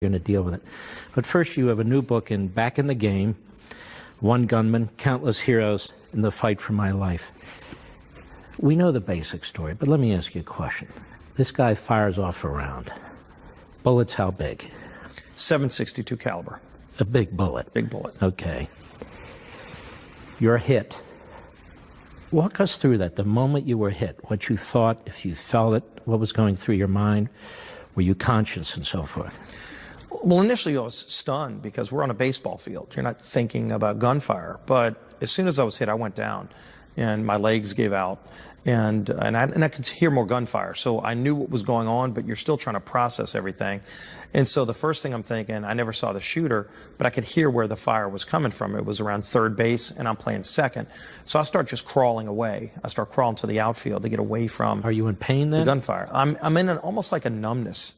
You're going to deal with it. But first, you have a new book Back in the Game, One Gunman, Countless Heroes in the Fight for My Life. We know the basic story, but let me ask you a question. This guy fires off a round. Bullets how big? .762 caliber. A big bullet? Big bullet. Okay. You're hit. Walk us through that, the moment you were hit, what you thought, if you felt it, what was going through your mind, were you conscious and so forth? Well, initially I was stunned because we're on a baseball field. You're not thinking about gunfire. But as soon as I was hit, I went down and my legs gave out. And I could hear more gunfire. So I knew what was going on, but you're still trying to process everything. And so the first thing I'm thinking, I never saw the shooter, but I could hear where the fire was coming from. It was around third base, and I'm playing second. So I start just crawling away. I start crawling to the outfield to get away from. Are you in pain then? The gunfire. I'm in almost like a numbness.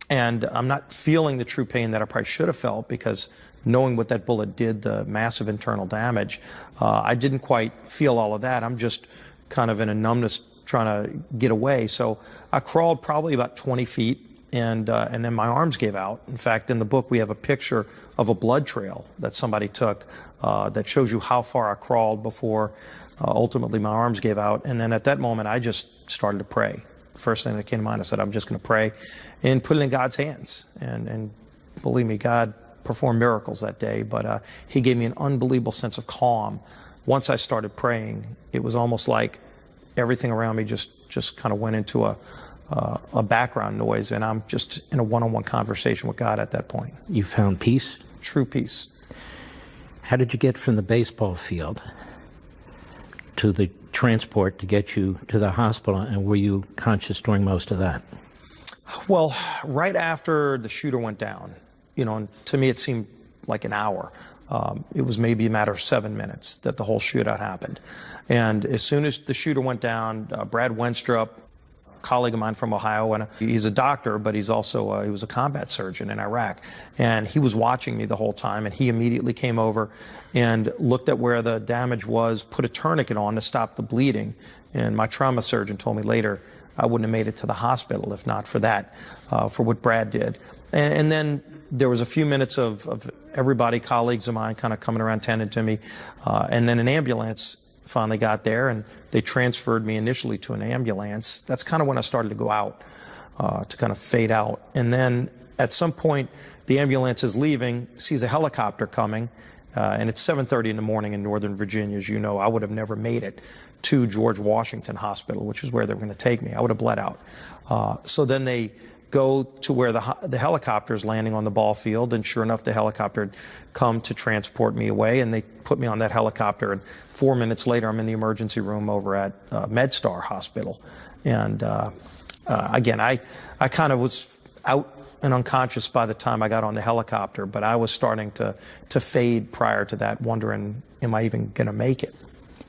And I'm not feeling the true pain that I probably should have felt because knowing what that bullet did, the massive internal damage, I didn't quite feel all of that. I'm just kind of in a numbness trying to get away. So I crawled probably about 20 feet and then my arms gave out. In fact, in the book, we have a picture of a blood trail that somebody took that shows you how far I crawled before ultimately my arms gave out. And then at that moment, I just started to pray. First thing that came to mind, I said, I'm just going to pray and put it in God's hands. And believe me, God performed miracles that day, but he gave me an unbelievable sense of calm. Once I started praying, it was almost like everything around me just kind of went into a background noise, and I'm just in a one-on-one conversation with God at that point. You found peace? True peace. How did you get from the baseball field to the transport to get you to the hospital, and were you conscious during most of that? Well, right after the shooter went down, and to me it seemed like an hour. It was maybe a matter of 7 minutes that the whole shootout happened. And as soon as the shooter went down, Brad Wenstrup, a colleague of mine from Ohio, and he's a doctor, but he's also he was a combat surgeon in Iraq, and he was watching me the whole time, and he immediately came over and looked at where the damage was, put a tourniquet on to stop the bleeding. And my trauma surgeon told me later I wouldn't have made it to the hospital if not for that, for what Brad did. And then there was a few minutes of everybody, colleagues of mine, kind of coming around tending to me, and then an ambulance finally got there, and they transferred me initially to an ambulance. That's kind of when I started to go out, to kind of fade out. And then at some point, the ambulance is leaving, sees a helicopter coming, and it's 7:30 in the morning in Northern Virginia. As you know, I would have never made it to George Washington Hospital, which is where they were going to take me. I would have bled out. So then they go to where the helicopter is landing on the ball field, and sure enough, the helicopter had come to transport me away, and they put me on that helicopter, and 4 minutes later, I'm in the emergency room over at MedStar Hospital. And again, I kind of was out and unconscious by the time I got on the helicopter, but I was starting to fade prior to that, wondering, am I even going to make it?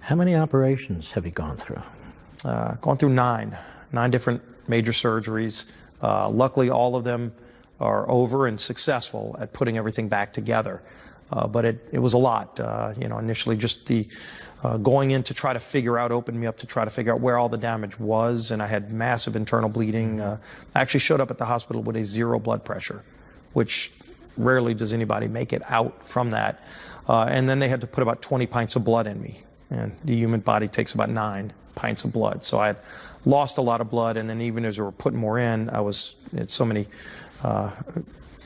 How many operations have you gone through? Gone through nine different major surgeries. Luckily, all of them are over and successful at putting everything back together. But it was a lot. Initially just the going in to try to figure out, opened me up to try to figure out where all the damage was, and I had massive internal bleeding. I actually showed up at the hospital with a 0 blood pressure, which rarely does anybody make it out from that. And then they had to put about 20 pints of blood in me, and the human body takes about 9 pints of blood. So I had lost a lot of blood, and then even as they were putting more in, I had so many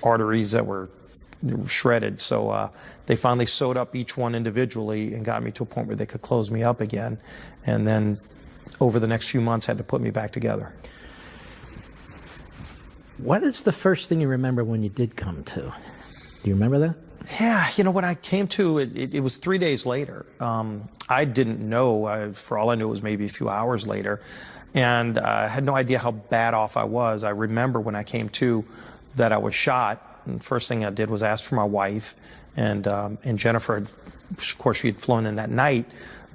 arteries that were shredded. So they finally sewed up each one individually and got me to a point where they could close me up again. And then over the next few months had to put me back together. What is the first thing you remember when you did come to? Do you remember that? Yeah, when I came to, it was 3 days later. I didn't know. For all I knew, it was maybe a few hours later. And I had no idea how bad off I was. I remember when I came to that I was shot. And the first thing I did was ask for my wife. And Jennifer, of course, she had flown in that night,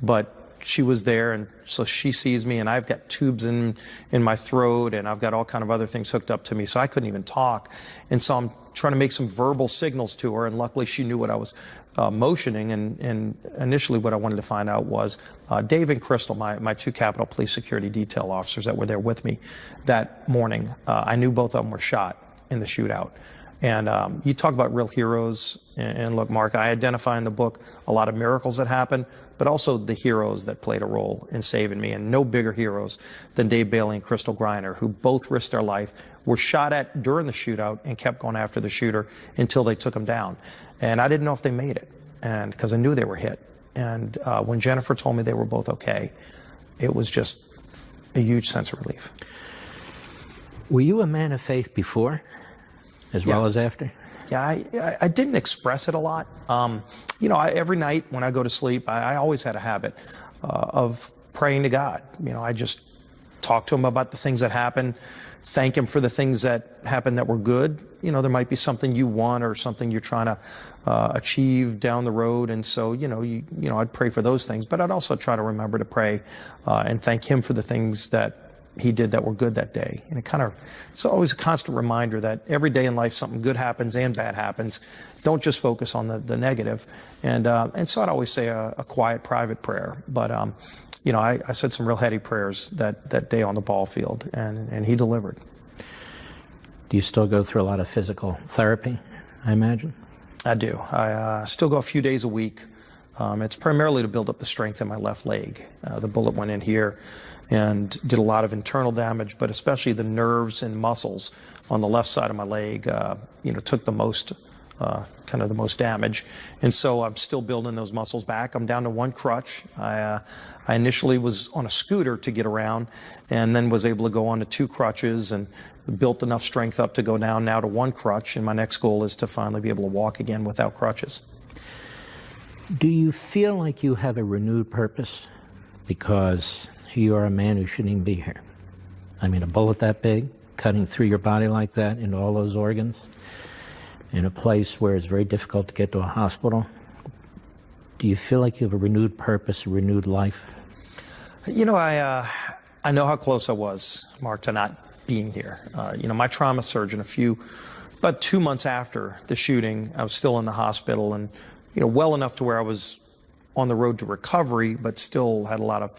but she was there, and so she sees me, and I've got tubes in my throat, and I've got all kind of other things hooked up to me, so I couldn't even talk. And so I'm trying to make some verbal signals to her, and luckily she knew what I was motioning. And initially what I wanted to find out was Dave and Crystal, my 2 Capitol Police Security Detail officers that were there with me that morning, I knew both of them were shot in the shootout. And you talk about real heroes, and look, Mark, I identify in the book a lot of miracles that happened, but also the heroes that played a role in saving me, and no bigger heroes than Dave Bailey and Crystal Griner, who both risked their life, were shot at during the shootout, and kept going after the shooter until they took him down. And I didn't know if they made it, and because I knew they were hit. And when Jennifer told me they were both okay, it was just a huge sense of relief. Were you a man of faith before, as well as after? Yeah, I didn't express it a lot. You know, every night when I go to sleep, I always had a habit of praying to God. You know, I just talk to him about the things that happened, thank him for the things that happened that were good. You know, there might be something you want or something you're trying to achieve down the road, and so you know, I'd pray for those things, but I'd also try to remember to pray and thank him for the things that he did that were good that day. And it's always a constant reminder that every day in life something good happens and bad happens. Don't just focus on the negative. And so I'd always say a quiet, private prayer. But you know, I said some real heady prayers that day on the ball field, and he delivered. Do you still go through a lot of physical therapy, I imagine? I do. I still go a few days a week. It's primarily to build up the strength in my left leg. The bullet went in here and did a lot of internal damage, but especially the nerves and muscles on the left side of my leg, you know, took the most, kind of the most damage. And so I'm still building those muscles back. I'm down to one crutch. I initially was on a scooter to get around, and then was able to go on to two crutches, and built enough strength up to go down now to one crutch. And my next goal is to finally be able to walk again without crutches. Do you feel like you have a renewed purpose because you are a man who shouldn't even be here? I mean, a bullet that big, cutting through your body like that into all those organs, in a place where it's very difficult to get to a hospital. Do you feel like you have a renewed purpose, a renewed life? You know, I know how close I was, Mark, to not being here. You know, my trauma surgeon, about 2 months after the shooting, I was still in the hospital, and you know, well enough to where I was on the road to recovery, but still had a lot of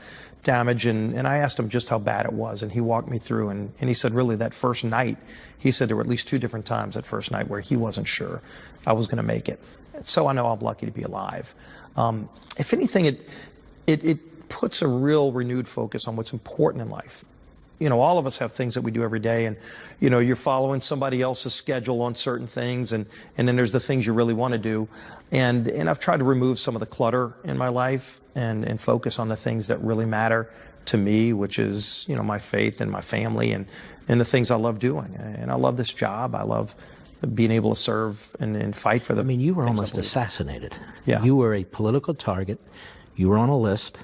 damage. And I asked him just how bad it was, and he walked me through. And he said, really, that first night, he said there were at least 2 different times that first night where he wasn't sure I was going to make it. So I know I'm lucky to be alive. If anything, it puts a real renewed focus on what's important in life. You know, all of us have things that we do every day, and you know, you're following somebody else's schedule on certain things, and then there's the things you really want to do, and I've tried to remove some of the clutter in my life and focus on the things that really matter to me, which is, you know, my faith and my family and the things I love doing. And I love this job. I love being able to serve and fight for them. I mean, you were almost assassinated. Yeah. You were a political target. You were on a list.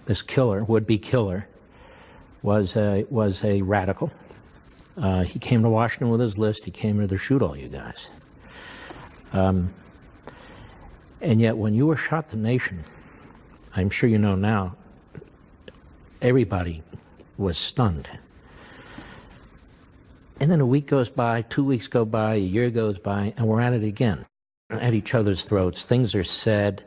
This killer, would-be killer, was a radical. He came to Washington with his list. He came here to shoot all you guys. And yet, when you were shot, the nation, I'm sure you know now, everybody was stunned. And then a week goes by, 2 weeks go by, a year goes by, and we're at it again, at each other's throats. Things are said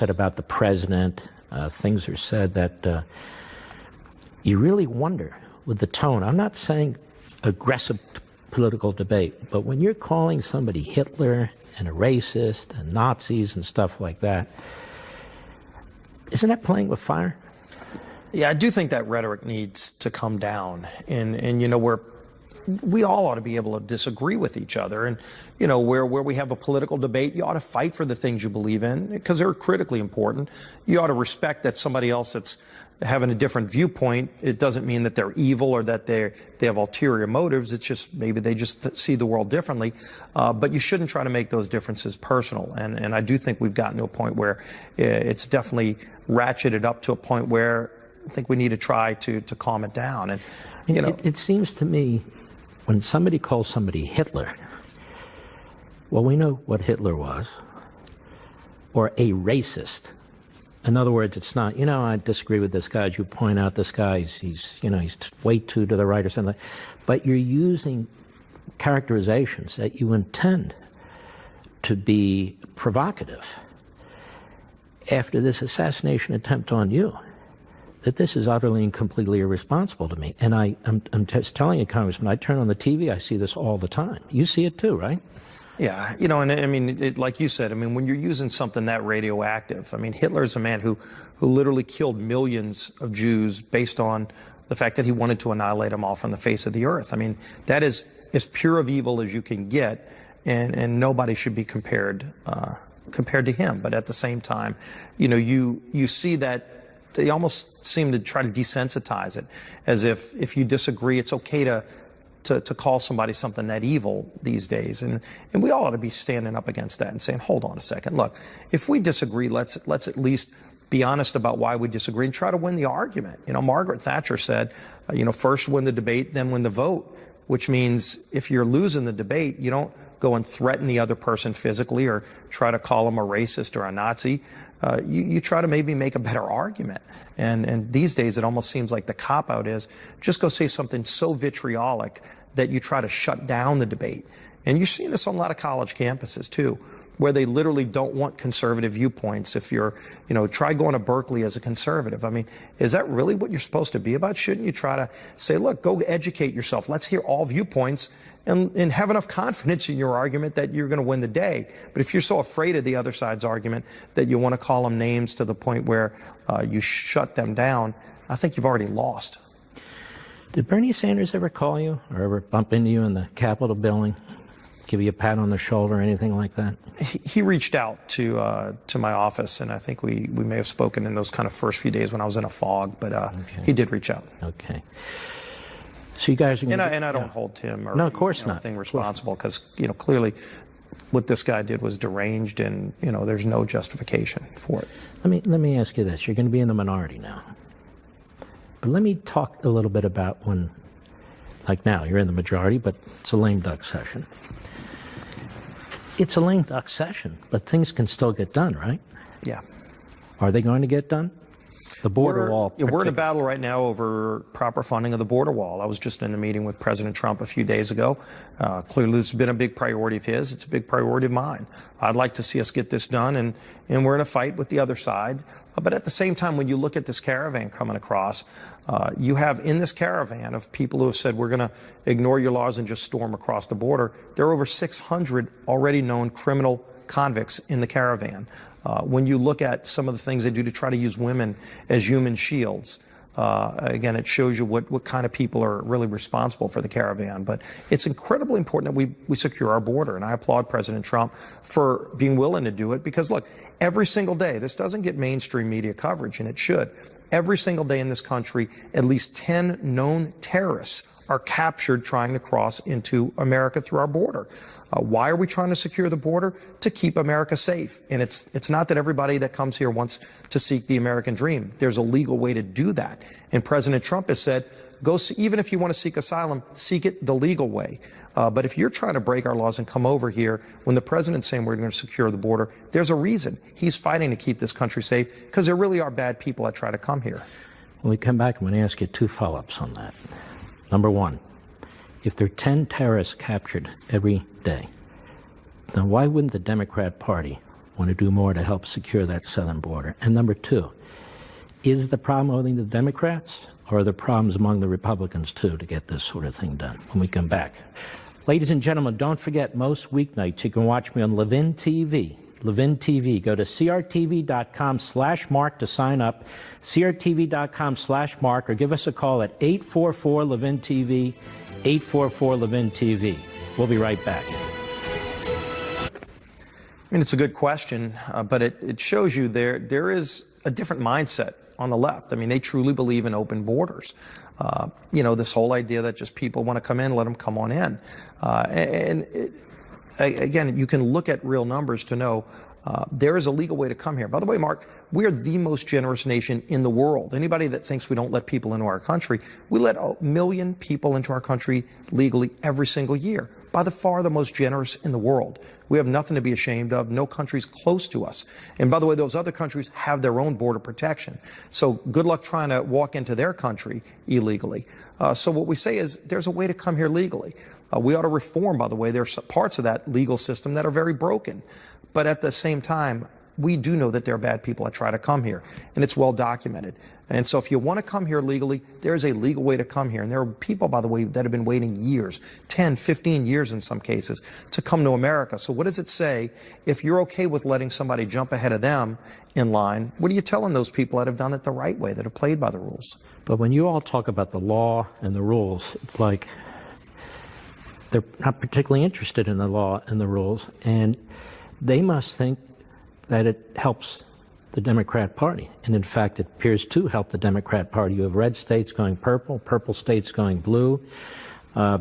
about the president. Things are said that you really wonder with the tone. I'm not saying aggressive political debate, but when you're calling somebody Hitler and a racist and Nazis and stuff like that, isn't that playing with fire? Yeah, I do think that rhetoric needs to come down. And you know, we all ought to be able to disagree with each other. And, you know, where we have a political debate, you ought to fight for the things you believe in because they're critically important. You ought to respect that somebody else that's having a different viewpoint. It doesn't mean that they're evil or that they have ulterior motives. It's just maybe they just see the world differently. But you shouldn't try to make those differences personal. And I do think we've gotten to a point where it's definitely ratcheted up to a point where I think we need to try to calm it down. And, you know, it seems to me, when somebody calls somebody Hitler, well, we know what Hitler was, or a racist. In other words, it's not, you know, I disagree with this guy, as you point out, this guy, he's way too to the right or something. But you're using characterizations that you intend to be provocative. After this assassination attempt on you, that this is utterly and completely irresponsible to me. And I'm just telling you, Congressman, I turn on the TV, I see this all the time. You see it too, right? Yeah, you know, and I mean, like you said, I mean, when you're using something that radioactive, I mean, Hitler is a man who literally killed millions of Jews based on the fact that he wanted to annihilate them all from the face of the earth. I mean, that is as pure of evil as you can get, and nobody should be compared to him. But at the same time, you know, you see that they almost seem to try to desensitize it, as if you disagree, it's okay to call somebody something that evil these days. And we all ought to be standing up against that and saying, hold on a second, look, if we disagree, let's at least be honest about why we disagree and try to win the argument. You know, Margaret Thatcher said, you know, first win the debate, then win the vote, which means if you're losing the debate, you don't go and threaten the other person physically or try to call them a racist or a Nazi. You try to maybe make a better argument. And these days it almost seems like the cop-out is just go say something so vitriolic that you try to shut down the debate. And you're seeing this on a lot of college campuses too, where they literally don't want conservative viewpoints. If you're, you know, try going to Berkeley as a conservative. I mean, is that really what you're supposed to be about? Shouldn't you try to say, look, go educate yourself. Let's hear all viewpoints and have enough confidence in your argument that you're going to win the day. But if you're so afraid of the other side's argument that you want to call them names to the point where you shut them down, I think you've already lost. Did Bernie Sanders ever call you or ever bump into you in the Capitol building? Give you a pat on the shoulder or anything like that? He reached out to my office, and I think we may have spoken in those kind of first few days when I was in a fog, but okay. He did reach out. Okay. So you guys are going and I don't hold him or no, of course not. Anything responsible, because you know clearly what this guy did was deranged, and you know there's no justification for it. Let me ask you this: you're going to be in the minority now, but let me talk a little bit about when, like now, you're in the majority, but it's a lame duck session. It's a lame duck session, but things can still get done, right? Yeah. Are they going to get done? The border wall. We're in a battle right now over proper funding of the border wall. I was just in a meeting with President Trump a few days ago. Clearly, this has been a big priority of his. It's a big priority of mine. I'd like to see us get this done, and we're in a fight with the other side. But at the same time, when you look at this caravan coming across, you have in this caravan of people who have said, we're going to ignore your laws and just storm across the border. There are over 600 already known criminal convicts in the caravan. When you look at some of the things they do to try to use women as human shields, again, it shows you what kind of people are really responsible for the caravan. But it's incredibly important that we secure our border. And I applaud President Trump for being willing to do it because, look, every single day, this doesn't get mainstream media coverage, and it should. Every single day in this country, at least 10 known terrorists are captured trying to cross into America through our border. Why are we trying to secure the border? To keep America safe. And it's not that everybody that comes here wants to seek the American dream. There's a legal way to do that. And President Trump has said, go see, even if you want to seek asylum, seek it the legal way. But if you're trying to break our laws and come over here, when the president's saying we're going to secure the border, there's a reason. He's fighting to keep this country safe because there really are bad people that try to come here. When we come back, I'm going to ask you two follow-ups on that. Number one, if there are 10 terrorists captured every day, then why wouldn't the Democrat Party want to do more to help secure that southern border? And number two, is the problem only the Democrats, or are there problems among the Republicans too to get this sort of thing done when we come back? Ladies and gentlemen, don't forget, most weeknights you can watch me on Levin TV. Levin TV. Go to crtv.com/Mark to sign up, crtv.com/Mark, or give us a call at 844-LEVIN-TV, 844-LEVIN-TV. We'll be right back. I mean, it's a good question, but it shows you there is a different mindset on the left. I mean, they truly believe in open borders. You know, this whole idea that just people want to come in, let them come on in. Again, you can look at real numbers to know there is a legal way to come here. By the way, Mark, we are the most generous nation in the world. Anybody that thinks we don't let people into our country, we let 1 million people into our country legally every single year. By far the most generous in the world. We have nothing to be ashamed of. No country's close to us. And by the way, those other countries have their own border protection. So good luck trying to walk into their country illegally. So what we say is there's a way to come here legally. We ought to reform, by the way. There's parts of that legal system that are very broken. But at the same time, we do know that there are bad people that try to come here, and it's well documented. And so if you want to come here legally, there's a legal way to come here. And there are people, by the way, that have been waiting years, 10, 15 years in some cases, to come to America. So what does it say if you're okay with letting somebody jump ahead of them in line? What are you telling those people that have done it the right way, that have played by the rules? But when you all talk about the law and the rules, it's like they're not particularly interested in the law and the rules, and they must think that it helps the Democrat Party. And in fact, it appears to help the Democrat Party. You have red states going purple, purple states going blue,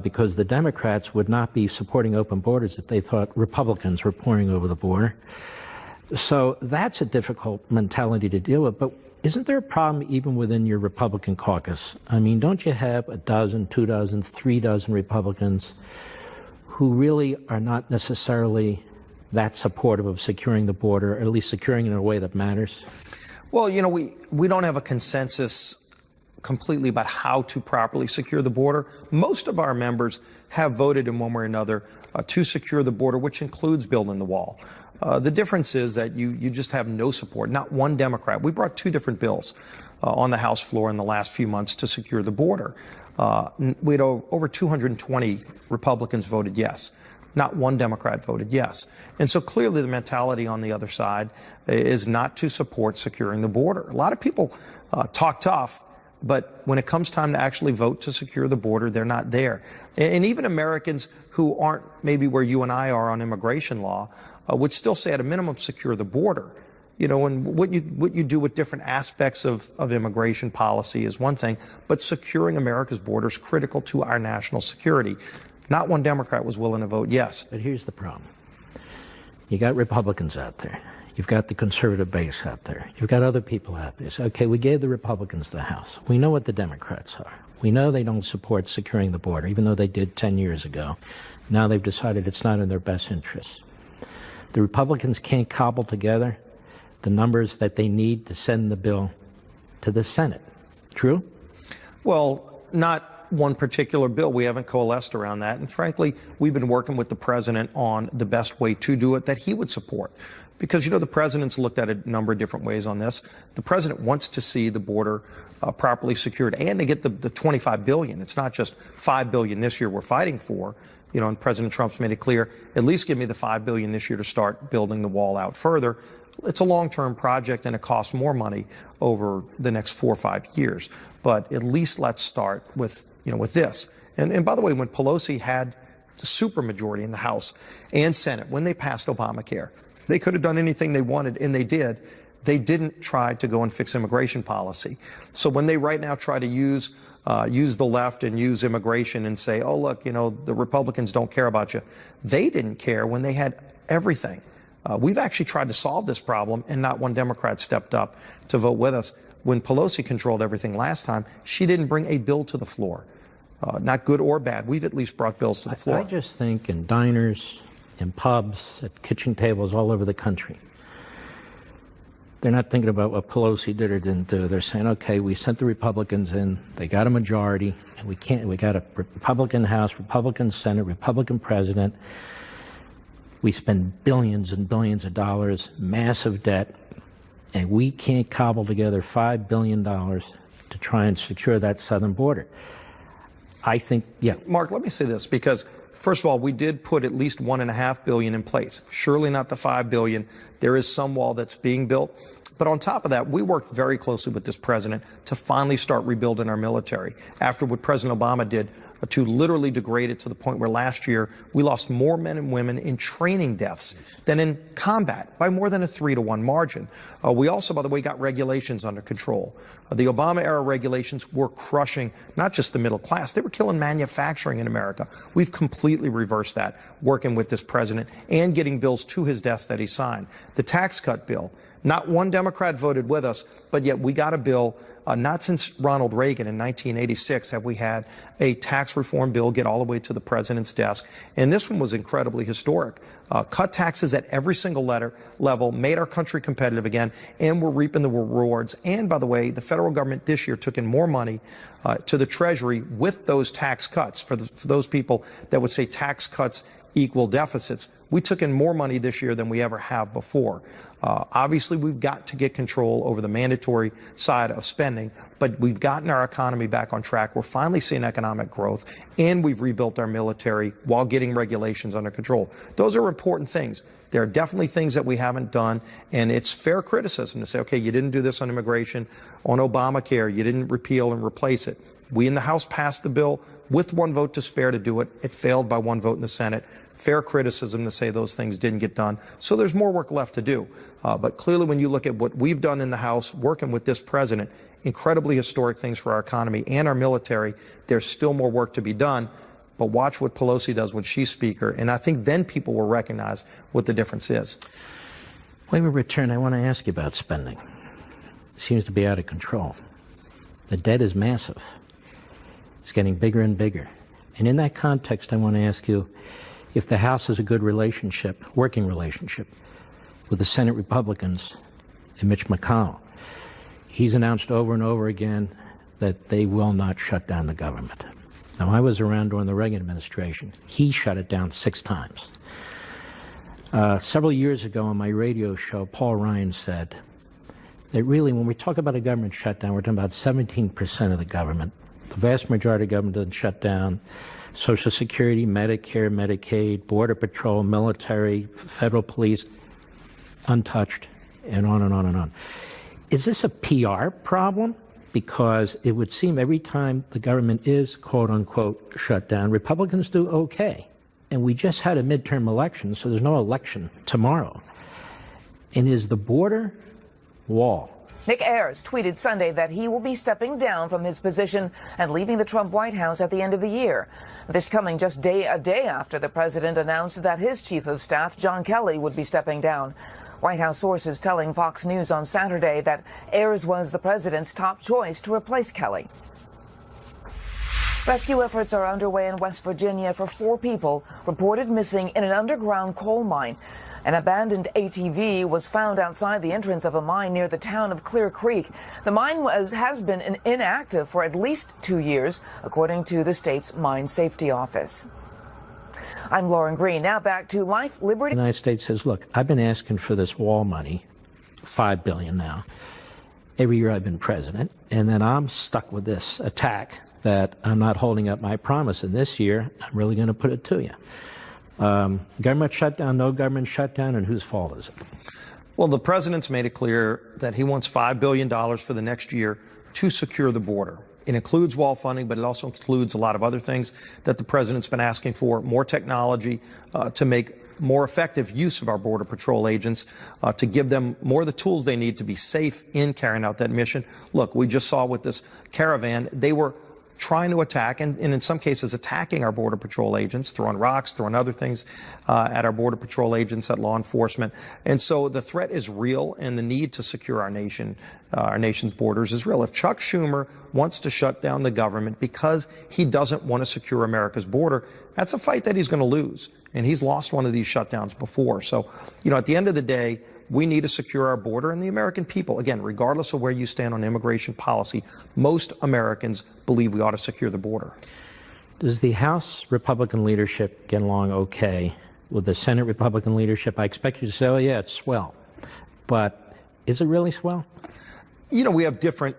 because the Democrats would not be supporting open borders if they thought Republicans were pouring over the border. So that's a difficult mentality to deal with. But isn't there a problem even within your Republican caucus? I mean, don't you have a dozen, 2 dozen, 3 dozen Republicans who really are not necessarily that supportive of securing the border, or at least securing it in a way that matters? Well, you know, we don't have a consensus completely about how to properly secure the border. Most of our members have voted in one way or another to secure the border, which includes building the wall. The difference is that you just have no support, not one Democrat. We brought 2 different bills on the House floor in the last few months to secure the border. We had over 220 Republicans voted yes. Not one Democrat voted yes. And so clearly the mentality on the other side is not to support securing the border. A lot of people talk tough, but when it comes time to actually vote to secure the border, they're not there. And even Americans who aren't maybe where you and I are on immigration law would still say at a minimum secure the border. You know, and what you do with different aspects of immigration policy is one thing, but securing America's border is critical to our national security. Not one Democrat was willing to vote yes. But here's the problem. You got Republicans out there. You've got the conservative base out there. You've got other people out there. So, okay, we gave the Republicans the House. We know what the Democrats are. We know they don't support securing the border, even though they did 10 years ago. Now they've decided it's not in their best interest. The Republicans can't cobble together the numbers that they need to send the bill to the Senate. True? Well, not one particular bill. We haven't coalesced around that. And frankly, we've been working with the president on the best way to do it that he would support. Because, you know, the president's looked at a number of different ways on this. The president wants to see the border properly secured and to get the $25 billion. It's not just $5 billion this year we're fighting for. You know, and President Trump's made it clear, at least give me the $5 billion this year to start building the wall out further. It's a long-term project and it costs more money over the next 4 or 5 years. But at least let's start with, you know, with this. And by the way, when Pelosi had the supermajority in the House and Senate, when they passed Obamacare, they could have done anything they wanted, and they did. They didn't try to go and fix immigration policy. So when they right now try to use the left and use immigration and say, oh, look, you know, the Republicans don't care about you, they didn't care when they had everything. We've actually tried to solve this problem, and not one Democrat stepped up to vote with us. When Pelosi controlled everything last time, she didn't bring a bill to the floor. Not good or bad. We've at least brought bills to the floor. I just think in diners, in pubs, at kitchen tables all over the country, they're not thinking about what Pelosi did or didn't do. They're saying, okay, we sent the Republicans in, they got a majority, and we got a Republican House, Republican Senate, Republican President. We spend billions and billions of dollars, massive debt, and we can't cobble together $5 billion to try and secure that southern border. I think, yeah. Mark, let me say this, because first of all, we did put at least $1.5 billion in place. Surely not the $5 billion. There is some wall that's being built. But on top of that, we worked very closely with this president to finally start rebuilding our military after what President Obama did to literally degrade it to the point where last year we lost more men and women in training deaths than in combat by more than a 3-to-1 margin. We also, by the way, got regulations under control. The Obama-era regulations were crushing not just the middle class, they were killing manufacturing in America. We've completely reversed that, working with this president and getting bills to his desk that he signed. The tax cut bill, not one Democrat voted with us, but yet we got a bill. Not since Ronald Reagan in 1986 have we had a tax reform bill get all the way to the president's desk. And this one was incredibly historic. Cut taxes at every single level, made our country competitive again, and we're reaping the rewards. And by the way, the federal government this year took in more money to the Treasury with those tax cuts. For those people that would say tax cuts equal deficits. We took in more money this year than we ever have before. Obviously, we've got to get control over the mandatory side of spending, but we've gotten our economy back on track. We're finally seeing economic growth, and we've rebuilt our military while getting regulations under control. Those are important things. There are definitely things that we haven't done, and it's fair criticism to say, okay, you didn't do this on immigration, on Obamacare, you didn't repeal and replace it. We in the House passed the bill with one vote to spare to do it. It failed by one vote in the Senate. Fair criticism to say those things didn't get done. So there's more work left to do. But clearly, when you look at what we've done in the House, working with this president, incredibly historic things for our economy and our military, there's still more work to be done. But watch what Pelosi does when she's Speaker, and I think then people will recognize what the difference is. When we return, I want to ask you about spending. It seems to be out of control. The debt is massive. It's getting bigger and bigger. And in that context, I want to ask you if the House has a good relationship, working relationship, with the Senate Republicans and Mitch McConnell. He's announced over and over again that they will not shut down the government. Now, I was around during the Reagan administration. He shut it down 6 times. Several years ago on my radio show, Paul Ryan said that really when we talk about a government shutdown, we're talking about 17% of the government. The vast majority of government doesn't shut down. Social Security, Medicare, Medicaid, Border Patrol, military, federal police, untouched, and on and on and on. Is this a PR problem? Because it would seem every time the government is, quote unquote, shut down, Republicans do okay. And we just had a midterm election, so there's no election tomorrow. And is the border wall? Nick Ayers tweeted Sunday that he will be stepping down from his position and leaving the Trump White House at the end of the year. This coming just a day after the president announced that his chief of staff, John Kelly, would be stepping down. White House sources telling Fox News on Saturday that Ayers was the president's top choice to replace Kelly. Rescue efforts are underway in West Virginia for 4 people reported missing in an underground coal mine. An abandoned ATV was found outside the entrance of a mine near the town of Clear Creek. The mine has been inactive for at least 2 years, according to the state's mine safety office. I'm Lauren Green. Now back to Life, Liberty. The United States says, look, I've been asking for this wall money, $5 billion now, every year I've been president, and then I'm stuck with this attack that I'm not holding up my promise, and this year I'm really going to put it to you. Government shutdown, no government shutdown, and whose fault is it? Well, the president's made it clear that he wants $5 billion for the next year to secure the border. It includes wall funding, but it also includes a lot of other things that the president's been asking for, more technology to make more effective use of our Border Patrol agents, to give them more of the tools they need to be safe in carrying out that mission. Look, we just saw with this caravan, they were trying to attack, and in some cases attacking our Border Patrol agents, throwing rocks, throwing other things at our Border Patrol agents, at law enforcement. And so the threat is real, and the need to secure our nation's borders is real. If Chuck Schumer wants to shut down the government because he doesn't want to secure America's border, that's a fight that he's going to lose. And he's lost one of these shutdowns before. So, at the end of the day, we need to secure our border, and the American people, again, regardless of where you stand on immigration policy, most Americans believe we ought to secure the border. Does the House Republican leadership get along okay with the Senate Republican leadership? I expect you to say, oh, yeah, it's swell. But is it really swell? We have different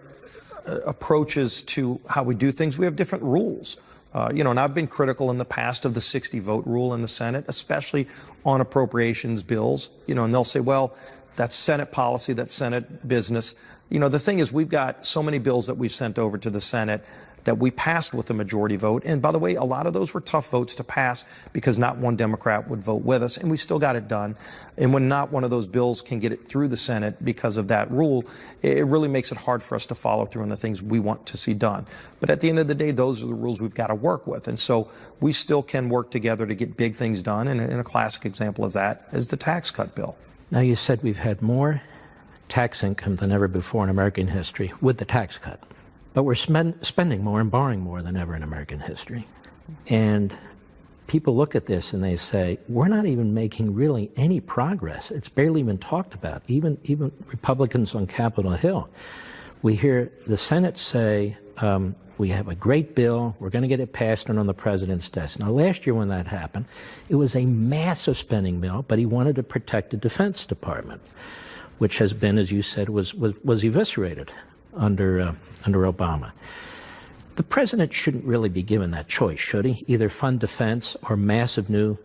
approaches to how we do things. We have different rules. And I've been critical in the past of the 60-vote rule in the Senate, especially on appropriations bills, and they'll say, well, that's Senate policy, that's Senate business. The thing is, we've got so many bills that we've sent over to the Senate that we passed with a majority vote. And by the way, a lot of those were tough votes to pass because not one Democrat would vote with us, and we still got it done. And when not one of those bills can get it through the Senate because of that rule, it really makes it hard for us to follow through on the things we want to see done. But at the end of the day, those are the rules we've got to work with. And so we still can work together to get big things done. And a classic example of that is the tax cut bill. Now, you said we've had more tax income than ever before in American history with the tax cut. But we're spending more and borrowing more than ever in American history. And people look at this and they say, we're not even making really any progress. It's barely even talked about, even Republicans on Capitol Hill. We hear the Senate say we have a great bill. We're going to get it passed and on the president's desk. Now, last year when that happened, it was a massive spending bill, but he wanted to protect the Defense Department, which has been, as you said, was eviscerated under Obama. The president shouldn't really be given that choice, should he? Either fund defense or massive new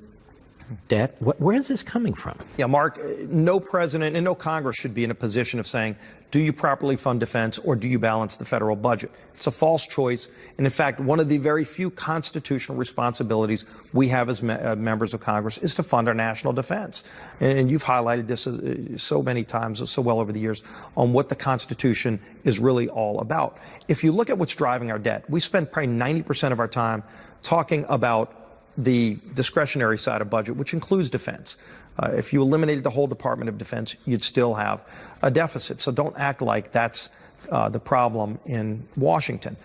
debt. Where is this coming from? Yeah, Mark, no president and no Congress should be in a position of saying, do you properly fund defense or do you balance the federal budget? It's a false choice. And in fact, one of the very few constitutional responsibilities we have as members of Congress is to fund our national defense. And you've highlighted this so many times, so well over the years, on what the Constitution is really all about. If you look at what's driving our debt, we spend probably 90% of our time talking about the discretionary side of budget, which includes defense. If you eliminated the whole Department of Defense, you'd still have a deficit. So don't act like that's the problem in Washington.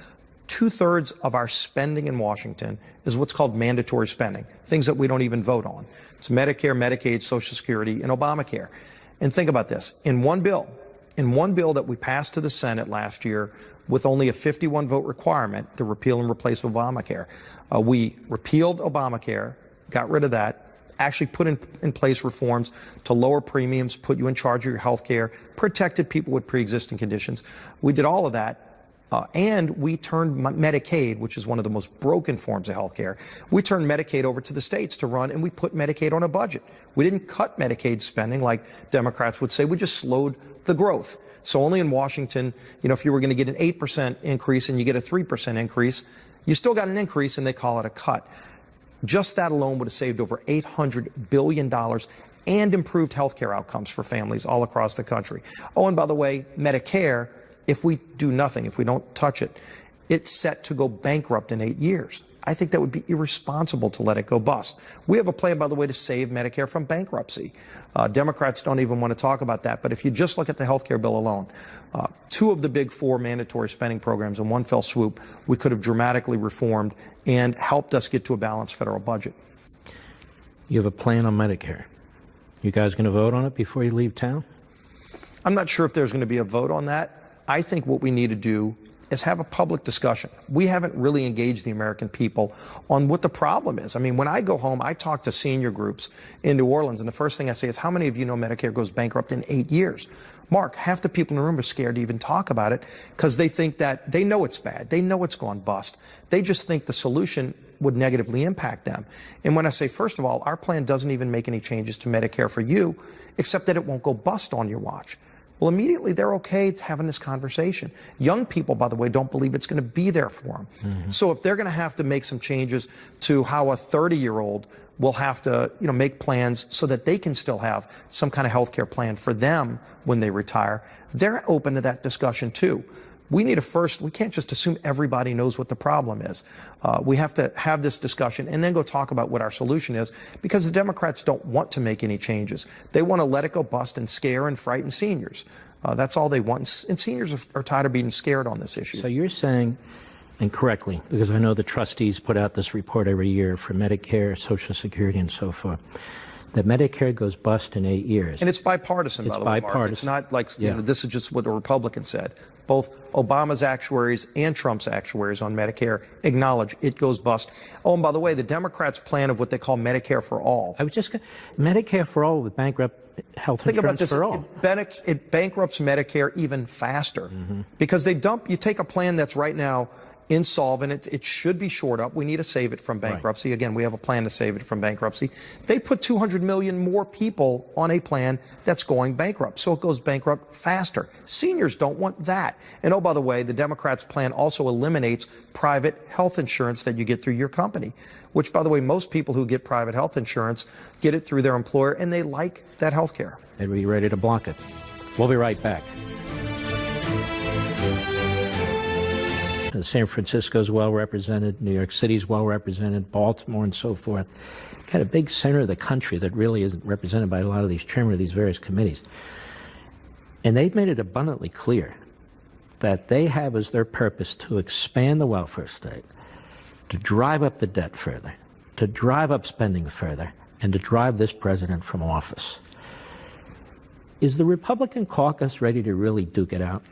2/3 of our spending in Washington is what's called mandatory spending, things that we don't even vote on. It's Medicare, Medicaid, Social Security, and Obamacare. And think about this. In one bill that we passed to the Senate last year with only a 51 vote requirement, the repeal and replace of Obamacare, we repealed Obamacare, got rid of that, actually put in place reforms to lower premiums, put you in charge of your health care, protected people with pre-existing conditions. We did all of that, and we turned Medicaid, which is one of the most broken forms of health care, we turned Medicaid over to the states to run, and we put Medicaid on a budget. We didn't cut Medicaid spending like Democrats would say. We just slowed the growth. So only in Washington, if you were going to get an 8% increase and you get a 3% increase, you still got an increase and they call it a cut. Just that alone would have saved over $800 billion and improved health care outcomes for families all across the country. Oh, and by the way, Medicare, if we do nothing, if we don't touch it, it's set to go bankrupt in 8 years. I think that would be irresponsible to let it go bust. We have a plan, by the way, to save Medicare from bankruptcy. Democrats don't even want to talk about that. But if you just look at the health care bill alone, 2 of the big 4 mandatory spending programs in one fell swoop, we could have dramatically reformed and helped us get to a balanced federal budget. You have a plan on Medicare. You guys going to vote on it before you leave town? I'm not sure if there's going to be a vote on that. I think what we need to do is have a public discussion. We haven't really engaged the American people on what the problem is. I mean, when I go home, I talk to senior groups in New Orleans, and the first thing I say is, how many of you know Medicare goes bankrupt in 8 years? Mark, half the people in the room are scared to even talk about it because they think that they know it's bad. They know it's gone bust. They just think the solution would negatively impact them. And when I say, first of all, our plan doesn't even make any changes to Medicare for you, except that it won't go bust on your watch. Well, immediately they're okay having this conversation. Young people, by the way, don't believe it's going to be there for them. Mm-hmm. So if they're going to have to make some changes to how a 30-year-old will have to, make plans so that they can still have some kind of health care plan for them when they retire, they're open to that discussion too. We can't just assume everybody knows what the problem is. We have to have this discussion and then go talk about what our solution is, because the Democrats don't want to make any changes. They want to let it go bust and scare and frighten seniors. That's all they want. And seniors are tired of being scared on this issue. So you're saying, and correctly, because I know the trustees put out this report every year for Medicare, Social Security, and so forth, that Medicare goes bust in 8 years. And it's bipartisan, by the way, Mark. It's not like, this is just what the Republicans said. Both Obama's actuaries and Trump's actuaries on Medicare acknowledge it goes bust. Oh, and by the way, the Democrats' plan of what they call Medicare for All. Medicare for All with bankrupt health insurance for all. It bankrupts Medicare even faster because you take a plan that's right now insolvent. It should be shored up. We need to save it from bankruptcy. Right. Again, we have a plan to save it from bankruptcy. They put 200 million more people on a plan that's going bankrupt, so it goes bankrupt faster. Seniors don't want that. And oh, by the way, the Democrats' plan also eliminates private health insurance that you get through your company, which, by the way, most people who get private health insurance get it through their employer, and they like that health care. They'd be ready to block it. We'll be right back. San Francisco's well represented, New York City's well represented, Baltimore and so forth. Got a big center of the country that really isn't represented by a lot of these chairmen of these various committees. And they've made it abundantly clear that they have as their purpose to expand the welfare state, to drive up the debt further, to drive up spending further, and to drive this president from office. Is the Republican caucus ready to really duke it out?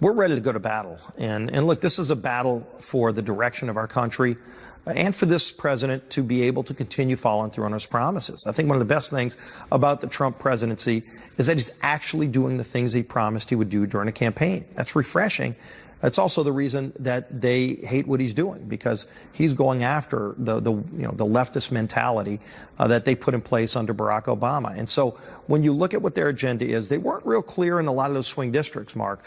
we're ready to go to battle. And look, this is a battle for the direction of our country and for this president to be able to continue following through on his promises. I think one of the best things about the Trump presidency is that he's actually doing the things he promised he would do during a campaign. That's refreshing. That's also the reason that they hate what he's doing, because he's going after the leftist mentality that they put in place under Barack Obama. And so when you look at what their agenda is, they weren't real clear in a lot of those swing districts, Mark.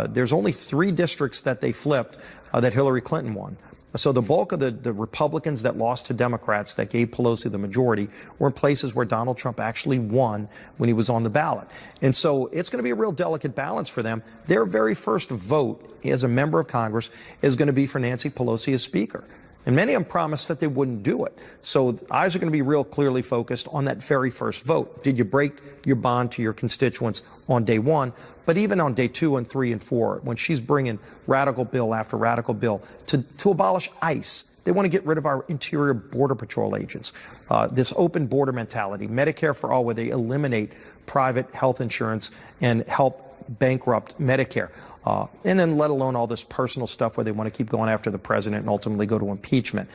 There's only 3 districts that they flipped that Hillary Clinton won. So the bulk of the Republicans that lost to Democrats that gave Pelosi the majority were in places where Donald Trump actually won when he was on the ballot. And so it's going to be a real delicate balance for them. Their very first vote as a member of Congress is going to be for Nancy Pelosi as Speaker. And many of them promised that they wouldn't do it. So eyes are going to be real clearly focused on that very first vote. Did you break your bond to your constituents on day 1? But even on day 2 and 3 and 4, when she's bringing radical bill after radical bill to abolish ICE, they want to get rid of our interior border patrol agents. This open border mentality, Medicare for all, where they eliminate private health insurance and help bankrupt Medicare. And then let alone all this personal stuff where they want to keep going after the president and ultimately go to impeachment.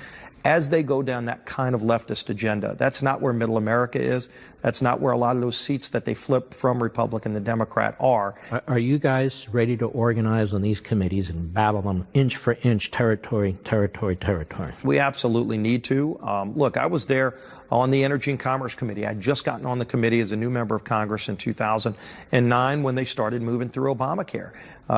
As they go down that kind of leftist agenda, that's not where middle America is. That's not where a lot of those seats that they flip from Republican to Democrat are. Are you guys ready to organize on these committees and battle them inch for inch, territory? We absolutely need to. Look, I was there on the Energy and Commerce Committee. I'd just gotten on the committee as a new member of Congress in 2009 when they started moving through Obamacare.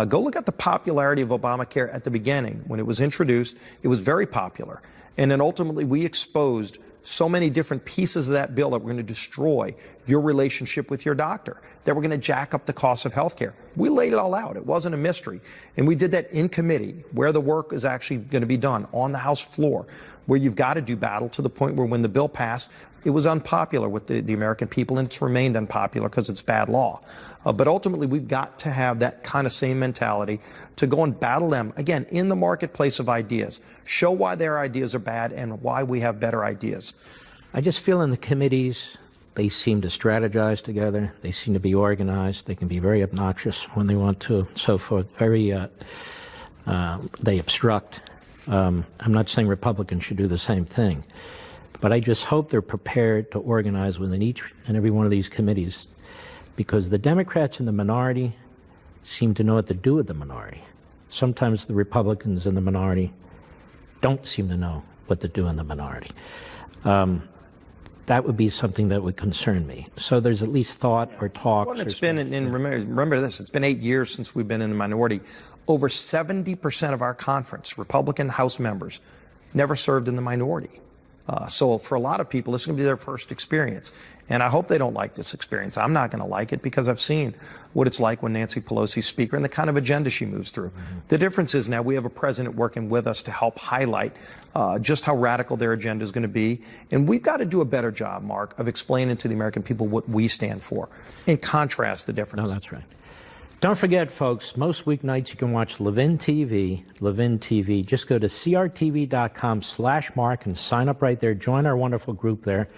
Go look at the popularity of Obamacare at the beginning. When it was introduced, it was very popular. And then ultimately we exposed so many different pieces of that bill that were going to destroy your relationship with your doctor, that were going to jack up the cost of health care. We laid it all out. It wasn't a mystery. And we did that in committee, where the work is actually going to be done on the House floor, where you've got to do battle to the point where when the bill passed, it was unpopular with the American people, and it's remained unpopular because it's bad law. But ultimately, we've got to have that kind of same mentality to go and battle them, again, in the marketplace of ideas. Show why their ideas are bad and why we have better ideas. I just feel in the committees, they seem to strategize together. They seem to be organized. They can be very obnoxious when they want to, so forth. They obstruct. I'm not saying Republicans should do the same thing, but I just hope they're prepared to organize within each and every one of these committees, because the Democrats in the minority seem to know what to do with the minority. Sometimes the Republicans in the minority don't seem to know what to do in the minority. That would be something that would concern me. So there's at least thought or talk. Well, it's been, and remember this, it's been 8 years since we've been in the minority. Over 70% of our conference, Republican House members, never served in the minority. So for a lot of people, this is going to be their first experience. And I hope they don't like this experience. I'm not going to like it, because I've seen what it's like when Nancy Pelosi's Speaker and the kind of agenda she moves through. Mm-hmm. The difference is now we have a president working with us to help highlight just how radical their agenda is going to be. And we've got to do a better job, Mark, of explaining to the American people what we stand for and contrast the difference. No, that's right. Don't forget, folks, most weeknights you can watch Levin TV. Levin TV. Just go to crtv.com/Mark and sign up right there. Join our wonderful group there.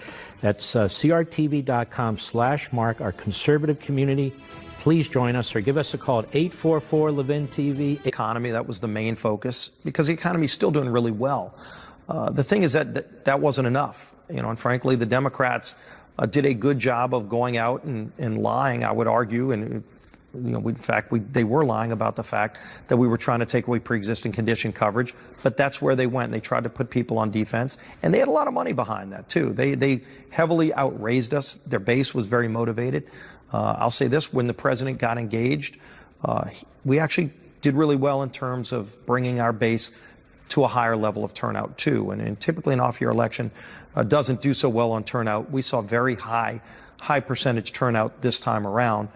That's crtv.com/Mark, our conservative community. Please join us or give us a call at 844-LEVIN-TV. Economy, that was the main focus, because the economy is still doing really well. The thing is that wasn't enough. And frankly, the Democrats did a good job of going out and lying, I would argue, and in fact, they were lying about the fact that we were trying to take away pre-existing condition coverage, but that's where they went. They tried to put people on defense, and they had a lot of money behind that, too. They heavily outraised us. Their base was very motivated. I'll say this, when the president got engaged, we actually did really well in terms of bringing our base to a higher level of turnout, too. And typically an off-year election doesn't do so well on turnout. We saw very high percentage turnout this time around,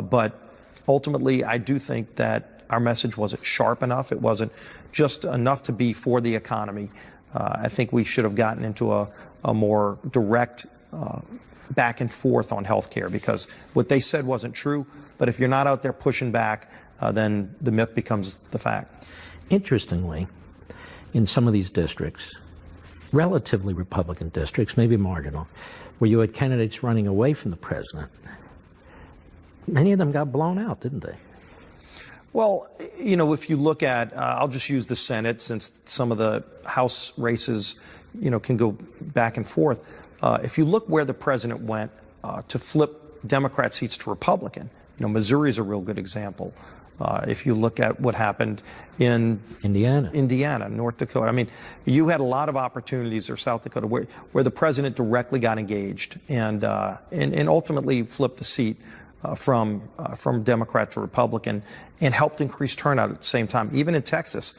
but ultimately, I do think that our message wasn't sharp enough. It wasn't just enough to be for the economy. I think we should have gotten into a more direct back and forth on health care, because what they said wasn't true. But if you're not out there pushing back, then the myth becomes the fact. Interestingly, in some of these districts, relatively Republican districts, maybe marginal, where you had candidates running away from the president, many of them got blown out, didn't they? Well, you know, if you look at, I'll just use the Senate since some of the House races, you know, can go back and forth. If you look where the president went to flip Democrat seats to Republican, you know, Missouri is a real good example. If you look at what happened in Indiana, North Dakota, I mean, you had a lot of opportunities, or South Dakota, where the president directly got engaged and ultimately flipped the seat from Democrat to Republican and helped increase turnout at the same time. Even in Texas,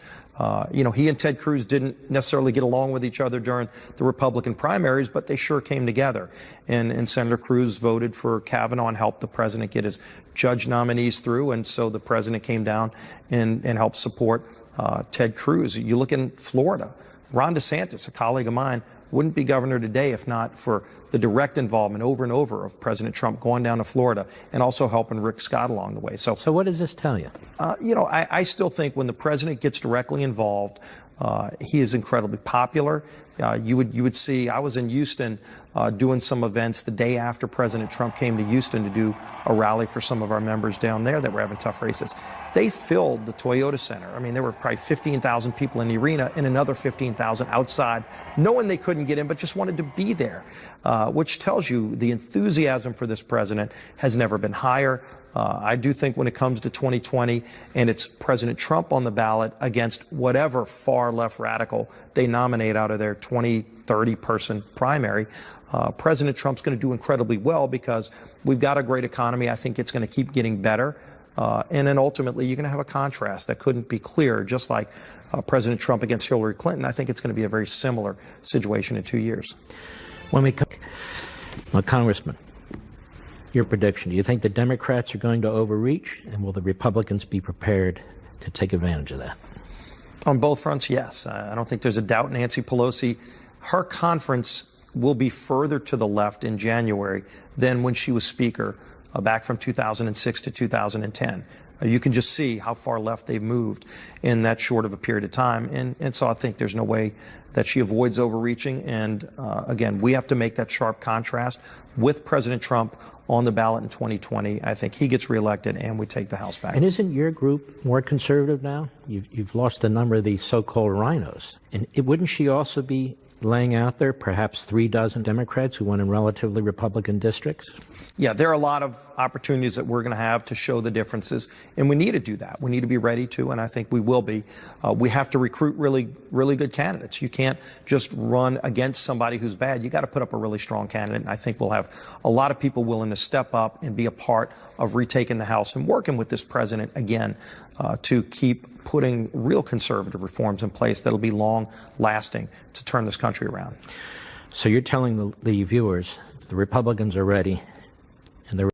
you know, he and Ted Cruz didn't necessarily get along with each other during the Republican primaries, but they sure came together. And Senator Cruz voted for Kavanaugh and helped the president get his judge nominees through. And so the president came down and helped support Ted Cruz. You look in Florida, Ron DeSantis, a colleague of mine, wouldn't be governor today if not for the direct involvement over and over of President Trump going down to Florida and also helping Rick Scott along the way. So what does this tell you? You know, I still think when the president gets directly involved, he is incredibly popular. You would see, I was in Houston doing some events the day after President Trump came to Houston to do a rally for some of our members down there that were having tough races. They filled the Toyota Center. I mean, there were probably 15,000 people in the arena and another 15,000 outside, knowing they couldn't get in, but just wanted to be there, which tells you the enthusiasm for this president has never been higher. I do think when it comes to 2020 and it's President Trump on the ballot against whatever far left radical they nominate out of their 20, 30 person primary, President Trump's going to do incredibly well because we've got a great economy. I think it's going to keep getting better. And then ultimately, you're going to have a contrast that couldn't be clearer, just like President Trump against Hillary Clinton. I think it's going to be a very similar situation in 2 years. When we come, Congressman, your prediction, do you think the Democrats are going to overreach, and will the Republicans be prepared to take advantage of that? On both fronts, yes. I don't think there's a doubt Nancy Pelosi, her conference will be further to the left in January than when she was Speaker back from 2006 to 2010. You can just see how far left they've moved in that short of a period of time. And so I think there's no way that she avoids overreaching. And again, we have to make that sharp contrast with President Trump on the ballot in 2020. I think he gets reelected and we take the House back. And isn't your group more conservative now? You've lost a number of these so-called rhinos. And wouldn't she also be laying out there perhaps 36 Democrats who won in relatively Republican districts? Yeah, there are a lot of opportunities that we're going to have to show the differences, and we need to do that. We need to be ready to, and I think we will be. We have to recruit really, really good candidates. You can't just run against somebody who's bad. You got to put up a really strong candidate, and I think we'll have a lot of people willing to step up and be a part of retaking the House and working with this president again to keep putting real conservative reforms in place that'll be long-lasting to turn this country around. So you're telling the viewers the Republicans are ready